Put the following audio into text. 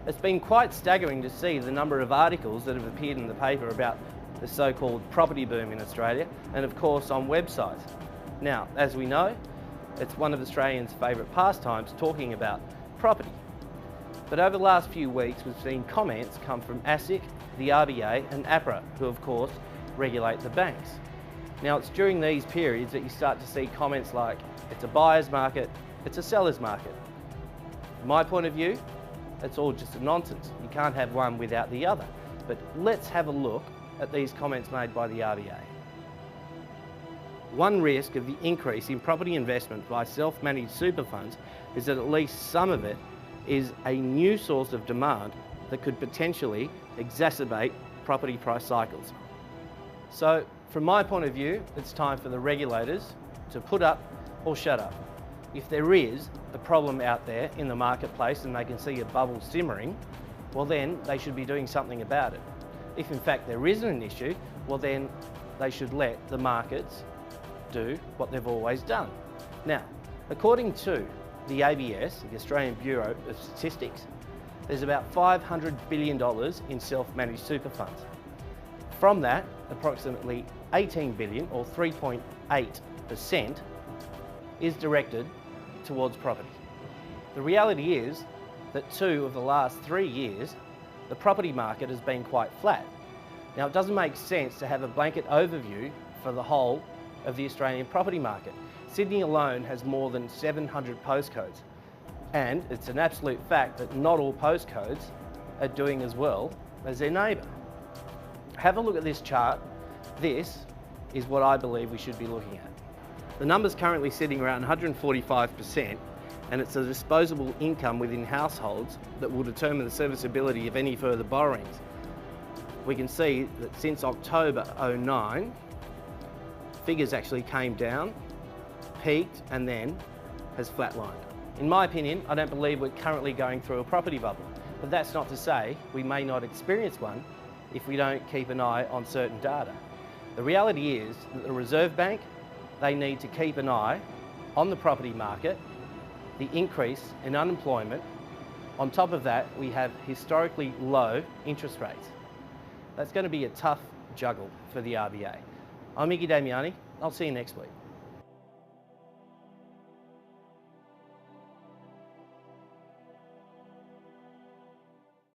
It's been quite staggering to see the number of articles that have appeared in the paper about the so-called property boom in Australia, and of course on websites. Now, as we know, it's one of Australians' favourite pastimes talking about property. But over the last few weeks we've seen comments come from ASIC, the RBA and APRA, who of course regulate the banks. Now it's during these periods that you start to see comments like, it's a buyer's market, it's a seller's market. From my point of view, it's all just a nonsense. You can't have one without the other. But let's have a look at these comments made by the RBA. One risk of the increase in property investment by self-managed super funds is that at least some of it is a new source of demand that could potentially exacerbate property price cycles. So, from my point of view, it's time for the regulators to put up or shut up. If there is a problem out there in the marketplace and they can see a bubble simmering, well then they should be doing something about it. If in fact there isn't an issue, well then they should let the markets do what they've always done. Now, according to the ABS, the Australian Bureau of Statistics, there's about $500 billion in self-managed super funds. From that, approximately 18 billion or 3.8% is directed towards property. The reality is that 2 of the last 3 years, the property market has been quite flat. Now, it doesn't make sense to have a blanket overview for the whole of the Australian property market. Sydney alone has more than 700 postcodes, and it's an absolute fact that not all postcodes are doing as well as their neighbour. Have a look at this chart. This is what I believe we should be looking at. The number's currently sitting around 145%, and it's the disposable income within households that will determine the serviceability of any further borrowings. We can see that since October 09, figures actually came down, peaked, and then has flatlined. In my opinion, I don't believe we're currently going through a property bubble, but that's not to say we may not experience one if we don't keep an eye on certain data. The reality is that the Reserve Bank, they need to keep an eye on the property market, the increase in unemployment. On top of that, we have historically low interest rates. That's going to be a tough juggle for the RBA. I'm Iggy Damiani. I'll see you next week.